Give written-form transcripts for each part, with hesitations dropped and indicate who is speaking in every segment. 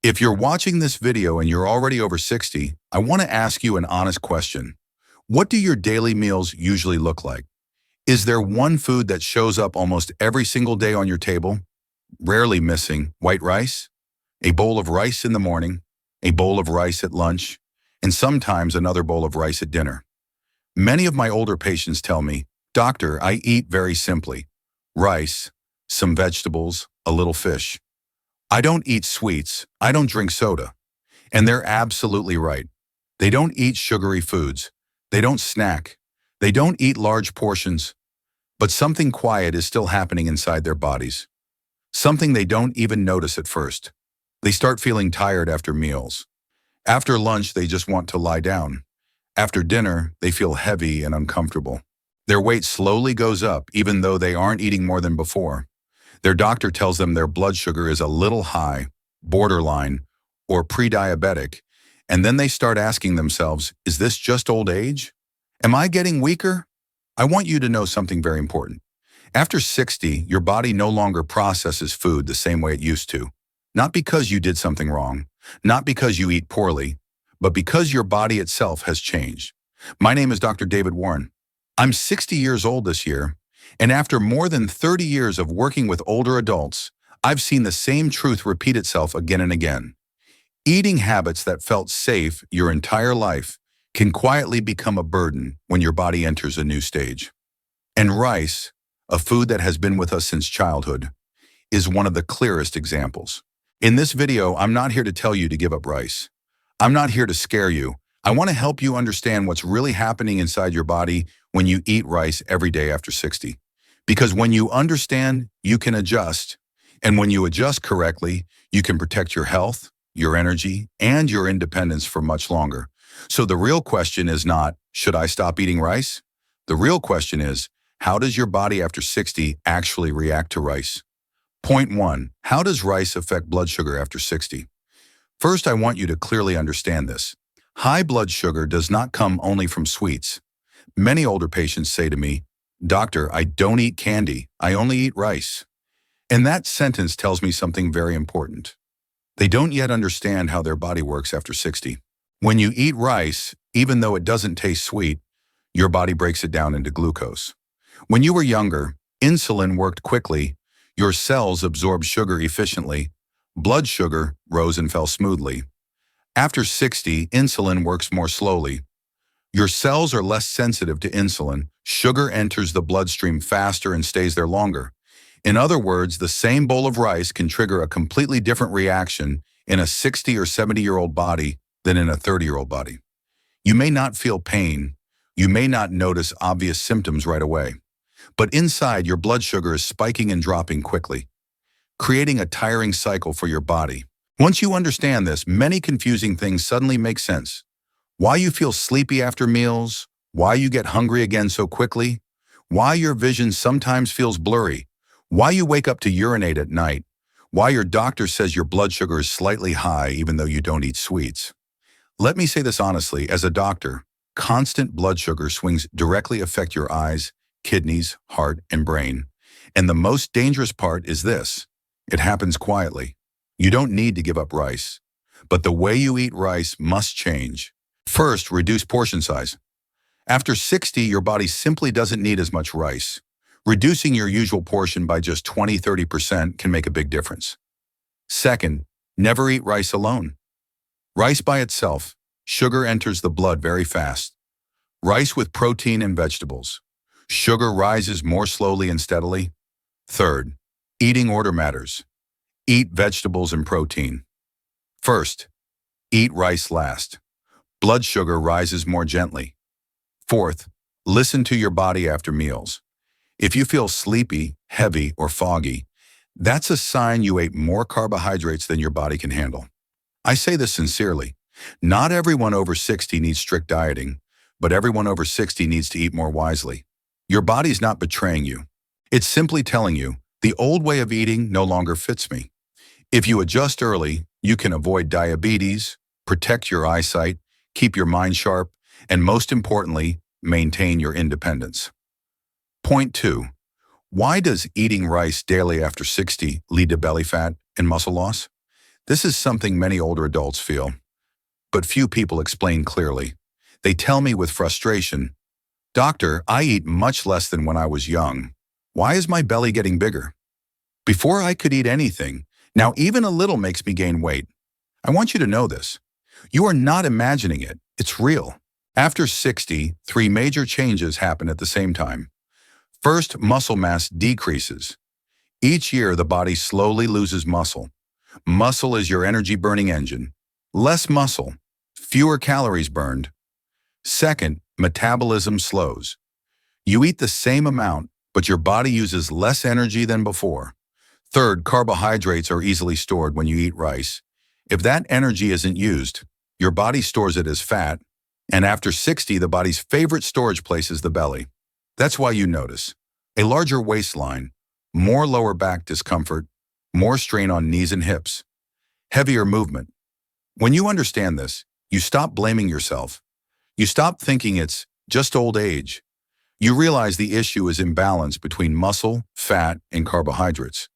Speaker 1: If you're watching this video and you're already over 60, I want to ask you an honest question. What do your daily meals usually look like? Is there one food that shows up almost every single day on your table? Rarely missing white rice, a bowl of rice in the morning, a bowl of rice at lunch, and sometimes another bowl of rice at dinner. Many of my older patients tell me, "Doctor, I eat very simply. Rice, some vegetables, a little fish. I don't eat sweets, I don't drink soda." And they're absolutely right. They don't eat sugary foods. They don't snack. They don't eat large portions. But something quiet is still happening inside their bodies. Something they don't even notice at first. They start feeling tired after meals. After lunch, they just want to lie down. After dinner, they feel heavy and uncomfortable. Their weight slowly goes up even though they aren't eating more than before. Their doctor tells them their blood sugar is a little high, borderline, or pre-diabetic, and then they start asking themselves, is this just old age? Am I getting weaker? I want you to know something very important. After 60, your body no longer processes food the same way it used to. Not because you did something wrong, not because you eat poorly, but because your body itself has changed. My name is Dr. David Warren. I'm 60 years old this year, and after more than 30 years of working with older adults, I've seen the same truth repeat itself again and again. Eating habits that felt safe your entire life can quietly become a burden when your body enters a new stage. And rice, a food that has been with us since childhood, is one of the clearest examples. In this video, I'm not here to tell you to give up rice. I'm not here to scare you. I want to help you understand what's really happening inside your body when you eat rice every day after 60. Because when you understand, you can adjust. And when you adjust correctly, you can protect your health, your energy, and your independence for much longer. So the real question is not, should I stop eating rice? The real question is, how does your body after 60 actually react to rice? Point 1. How does rice affect blood sugar after 60? First, I want you to clearly understand this. High blood sugar does not come only from sweets. Many older patients say to me, "Doctor, I don't eat candy, I only eat rice." And that sentence tells me something very important. They don't yet understand how their body works after 60. When you eat rice, even though it doesn't taste sweet, your body breaks it down into glucose. When you were younger, insulin worked quickly, your cells absorbed sugar efficiently, blood sugar rose and fell smoothly. After 60, insulin works more slowly. Your cells are less sensitive to insulin, sugar enters the bloodstream faster and stays there longer. In other words, the same bowl of rice can trigger a completely different reaction in a 60 or 70-year-old body than in a 30-year-old body. You may not feel pain, you may not notice obvious symptoms right away, but inside your blood sugar is spiking and dropping quickly, creating a tiring cycle for your body. Once you understand this, many confusing things suddenly make sense. Why you feel sleepy after meals, why you get hungry again so quickly, why your vision sometimes feels blurry, why you wake up to urinate at night, why your doctor says your blood sugar is slightly high even though you don't eat sweets. Let me say this honestly, as a doctor, constant blood sugar swings directly affect your eyes, kidneys, heart, and brain. And the most dangerous part is this: it happens quietly. You don't need to give up rice, but the way you eat rice must change. First, reduce portion size. After 60, your body simply doesn't need as much rice. Reducing your usual portion by just 20–30% can make a big difference. Second, never eat rice alone. Rice by itself, sugar enters the blood very fast. Rice with protein and vegetables. Sugar rises more slowly and steadily. Third, eating order matters. Eat vegetables and protein. First, eat rice last. Blood sugar rises more gently. Fourth, listen to your body after meals. If you feel sleepy, heavy, or foggy, that's a sign you ate more carbohydrates than your body can handle. I say this sincerely. Not everyone over 60 needs strict dieting, but everyone over 60 needs to eat more wisely. Your body's not betraying you. It's simply telling you, the old way of eating no longer fits me. If you adjust early, you can avoid diabetes, protect your eyesight, keep your mind sharp, and most importantly, maintain your independence. Point 2. Why does eating rice daily after 60 lead to belly fat and muscle loss? This is something many older adults feel, but few people explain clearly. They tell me with frustration, "Doctor, I eat much less than when I was young. Why is my belly getting bigger? Before I could eat anything, now even a little makes me gain weight." I want you to know this. You are not imagining it. It's real. After 60, three major changes happen at the same time. First, muscle mass decreases. Each year, the body slowly loses muscle. Muscle is your energy-burning engine. Less muscle, fewer calories burned. Second, metabolism slows. You eat the same amount, but your body uses less energy than before. Third, carbohydrates are easily stored when you eat rice. If that energy isn't used, your body stores it as fat, and after 60, the body's favorite storage place is the belly. That's why you notice a larger waistline, more lower back discomfort, more strain on knees and hips, heavier movement. When you understand this, you stop blaming yourself. You stop thinking it's just old age. You realize the issue is imbalance between muscle, fat, and carbohydrates.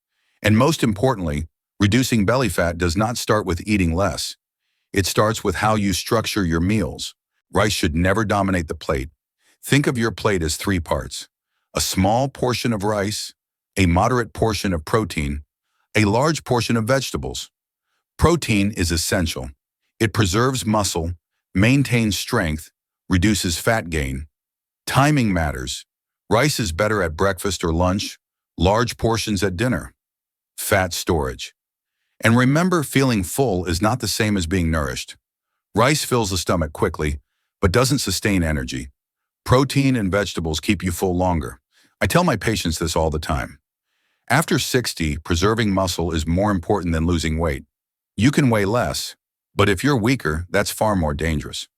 Speaker 1: And most importantly, reducing belly fat does not start with eating less. It starts with how you structure your meals. Rice should never dominate the plate. Think of your plate as three parts: a small portion of rice, a moderate portion of protein, a large portion of vegetables. Protein is essential. It preserves muscle, maintains strength, reduces fat gain. Timing matters. Rice is better at breakfast or lunch, large portions at dinner. Fat storage. And remember, feeling full is not the same as being nourished. Rice fills the stomach quickly, but doesn't sustain energy. Protein and vegetables keep you full longer. I tell my patients this all the time. After 60, preserving muscle is more important than losing weight. You can weigh less, but if you're weaker, that's far more dangerous.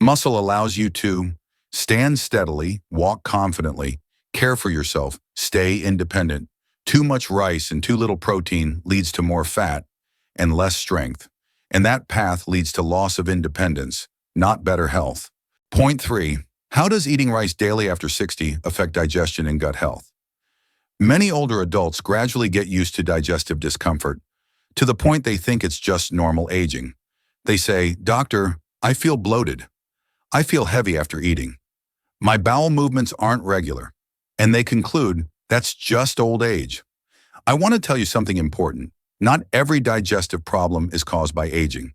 Speaker 1: Muscle allows you to stand steadily, walk confidently, care for yourself, stay independent. Too much rice and too little protein leads to more fat and less strength, and that path leads to loss of independence, not better health. Point 3. How does eating rice daily after 60 affect digestion and gut health? Many older adults gradually get used to digestive discomfort, to the point they think it's just normal aging. They say, "Doctor, I feel bloated. I feel heavy after eating. My bowel movements aren't regular." And they conclude, that's just old age. I want to tell you something important. Not every digestive problem is caused by aging.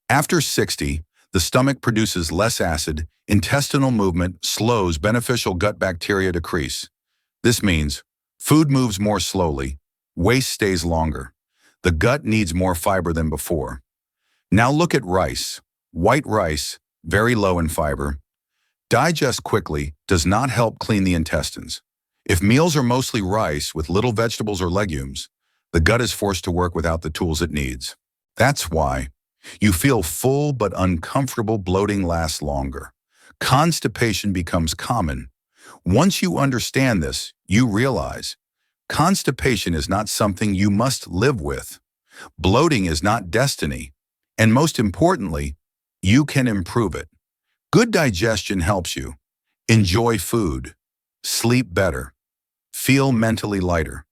Speaker 1: After 60, the stomach produces less acid, intestinal movement slows, beneficial gut bacteria decrease. This means food moves more slowly, waste stays longer. The gut needs more fiber than before. Now look at rice. White rice, very low in fiber, digests quickly, does not help clean the intestines. If meals are mostly rice with little vegetables or legumes, the gut is forced to work without the tools it needs. That's why you feel full but uncomfortable. Bloating lasts longer. Constipation becomes common. Once you understand this, you realize constipation is not something you must live with. Bloating is not destiny. And most importantly, you can improve it. Good digestion helps you enjoy food, sleep better, feel mentally lighter,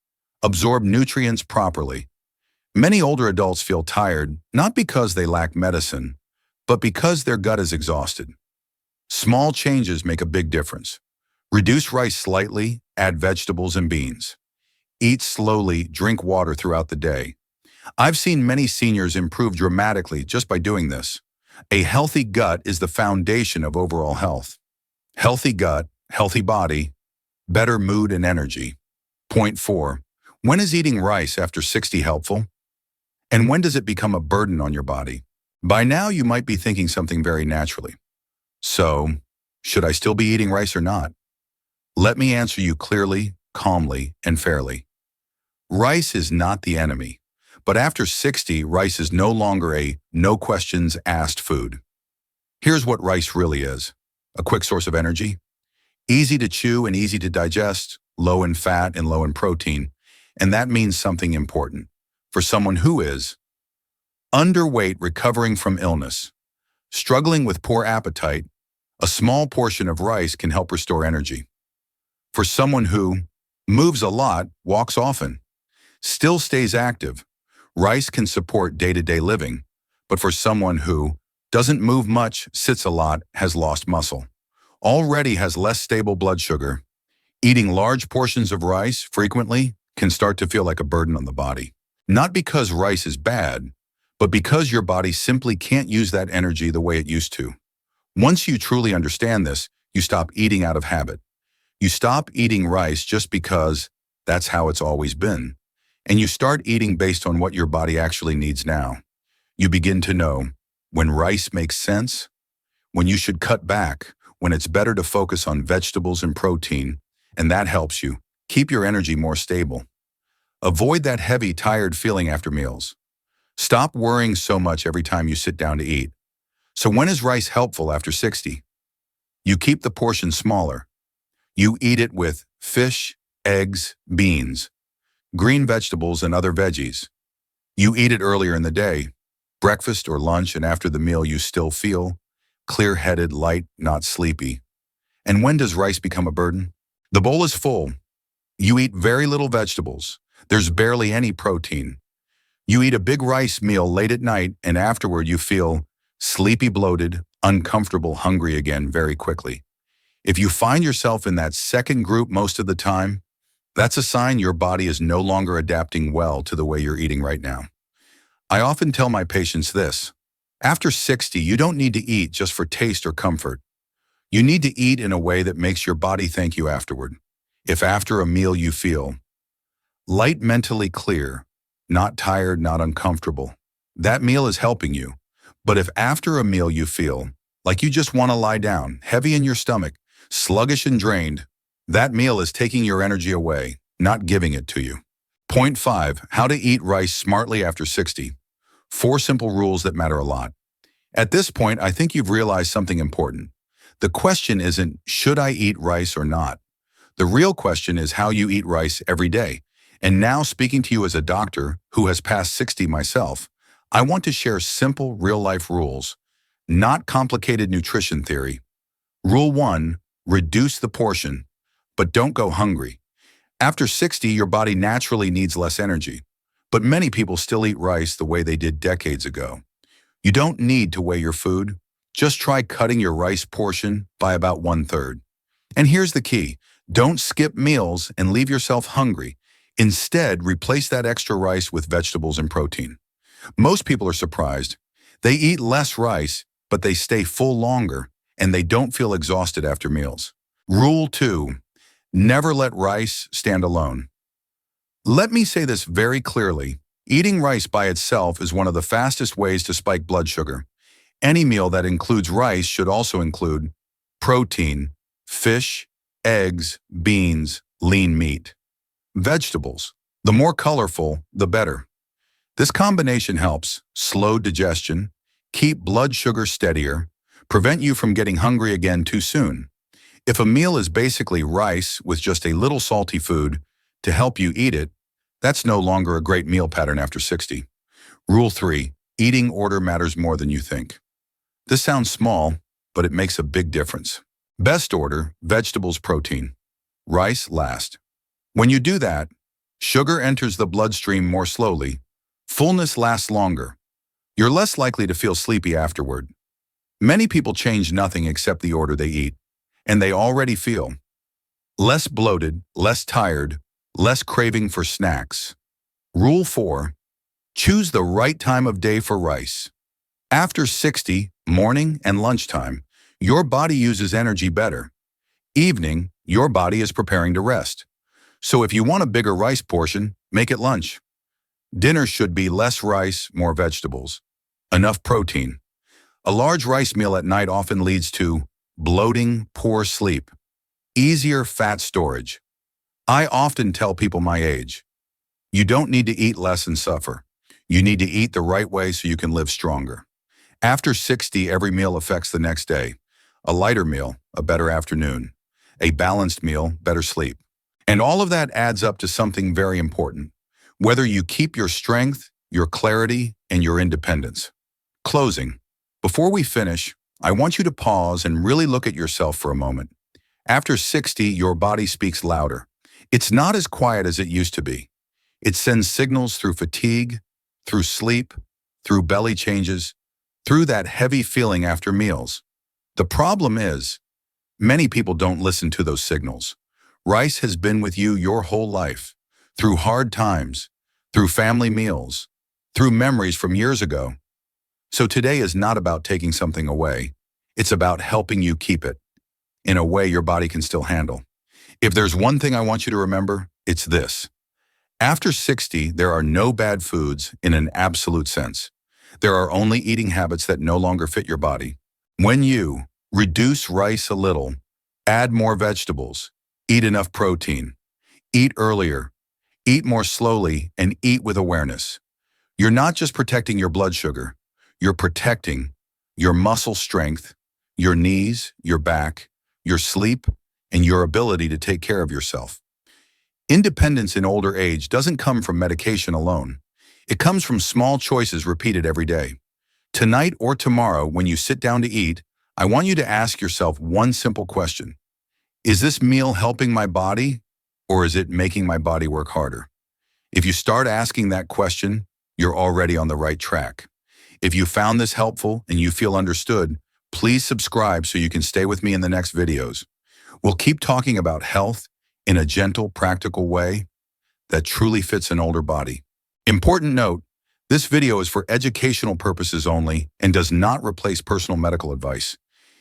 Speaker 1: absorb nutrients properly. Many older adults feel tired, not because they lack medicine, but because their gut is exhausted. Small changes make a big difference. Reduce rice slightly, add vegetables and beans. Eat slowly, drink water throughout the day. I've seen many seniors improve dramatically just by doing this. A healthy gut is the foundation of overall health. Healthy gut, healthy body, better mood and energy. Point 4. When is eating rice after 60 helpful? And when does it become a burden on your body? By now, you might be thinking something very naturally. So, should I still be eating rice or not? Let me answer you clearly, calmly, and fairly. Rice is not the enemy. But after 60, rice is no longer a no questions asked food. Here's what rice really is: a quick source of energy, easy to chew and easy to digest, low in fat and low in protein, and that means something important. For someone who is underweight, recovering from illness, struggling with poor appetite, a small portion of rice can help restore energy. For someone who moves a lot, walks often, still stays active, Rice can support day-to-day living, but for someone who doesn't move much, sits a lot, has lost muscle, already has less stable blood sugar, eating large portions of rice frequently can start to feel like a burden on the body. Not because rice is bad, but because your body simply can't use that energy the way it used to. Once you truly understand this, you stop eating out of habit. You stop eating rice just because that's how it's always been. And you start eating based on what your body actually needs now. You begin to know when rice makes sense, when you should cut back, when it's better to focus on vegetables and protein, and that helps you keep your energy more stable. Avoid that heavy, tired feeling after meals. Stop worrying so much every time you sit down to eat. So when is rice helpful after 60? You keep the portion smaller. You eat it with fish, eggs, beans, green vegetables, and other veggies. You eat it earlier in the day, breakfast or lunch, and after the meal you still feel clear-headed, light, not sleepy. And when does rice become a burden? The bowl is full. You eat very little vegetables. There's barely any protein. You eat a big rice meal late at night, and afterward you feel sleepy, bloated, uncomfortable, hungry again very quickly. If you find yourself in that second group most of the time, that's a sign your body is no longer adapting well to the way you're eating right now. I often tell my patients this: after 60, you don't need to eat just for taste or comfort. You need to eat in a way that makes your body thank you afterward. If after a meal you feel light, mentally clear, not tired, not uncomfortable, that meal is helping you. But if after a meal you feel like you just want to lie down, heavy in your stomach, sluggish and drained, that meal is taking your energy away, not giving it to you. Point 5, how to eat rice smartly after 60. 4 simple rules that matter a lot. At this point, I think you've realized something important. The question isn't, should I eat rice or not? The real question is how you eat rice every day. And now, speaking to you as a doctor who has passed 60 myself, I want to share simple, real-life rules, not complicated nutrition theory. Rule 1, reduce the portion, but don't go hungry. After 60, your body naturally needs less energy, but many people still eat rice the way they did decades ago. You don't need to weigh your food. Just try cutting your rice portion by about 1/3. And here's the key: don't skip meals and leave yourself hungry. Instead, replace that extra rice with vegetables and protein. Most people are surprised. They eat less rice, but they stay full longer, and they don't feel exhausted after meals. Rule 2, never let rice stand alone. Let me say this very clearly. Eating rice by itself is one of the fastest ways to spike blood sugar. Any meal that includes rice should also include protein, fish, eggs, beans, lean meat, vegetables. The more colorful, the better. This combination helps slow digestion, keep blood sugar steadier, prevent you from getting hungry again too soon. If a meal is basically rice with just a little salty food to help you eat it, that's no longer a great meal pattern after 60. Rule 3, eating order matters more than you think. This sounds small, but it makes a big difference. Best order, vegetables, protein. Rice last. When you do that, sugar enters the bloodstream more slowly. Fullness lasts longer. You're less likely to feel sleepy afterward. Many people change nothing except the order they eat, and they already feel less bloated, less tired, less craving for snacks. Rule 4, choose the right time of day for rice. After 60, morning and lunchtime, your body uses energy better. Evening, your body is preparing to rest. So if you want a bigger rice portion, make it lunch. Dinner should be less rice, more vegetables. Enough protein. A large rice meal at night often leads to bloating, poor sleep, easier fat storage. I often tell people my age, you don't need to eat less and suffer. You need to eat the right way so you can live stronger. After 60, every meal affects the next day. A lighter meal, a better afternoon. A balanced meal, better sleep. And all of that adds up to something very important. Whether you keep your strength, your clarity, and your independence. Closing. Before we finish, I want you to pause and really look at yourself for a moment. After 60, your body speaks louder. It's not as quiet as it used to be. It sends signals through fatigue, through sleep, through belly changes, through that heavy feeling after meals. The problem is, many people don't listen to those signals. Rice has been with you your whole life, through hard times, through family meals, through memories from years ago. So today is not about taking something away. It's about helping you keep it in a way your body can still handle. If there's one thing I want you to remember, it's this. After 60, there are no bad foods in an absolute sense. There are only eating habits that no longer fit your body. When you reduce rice a little, add more vegetables, eat enough protein, eat earlier, eat more slowly, and eat with awareness, you're not just protecting your blood sugar, you're protecting your muscle strength, your knees, your back, your sleep, and your ability to take care of yourself. Independence in older age doesn't come from medication alone. It comes from small choices repeated every day. Tonight or tomorrow, when you sit down to eat, I want you to ask yourself one simple question. Is this meal helping my body, or is it making my body work harder? If you start asking that question, you're already on the right track. If you found this helpful and you feel understood, please subscribe so you can stay with me in the next videos. We'll keep talking about health in a gentle, practical way that truly fits an older body. Important note, this video is for educational purposes only and does not replace personal medical advice.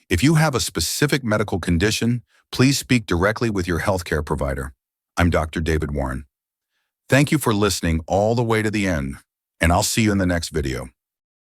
Speaker 1: If you have a specific medical condition, please speak directly with your healthcare provider. I'm Dr. David Warren. Thank you for listening all the way to the end, and I'll see you in the next video.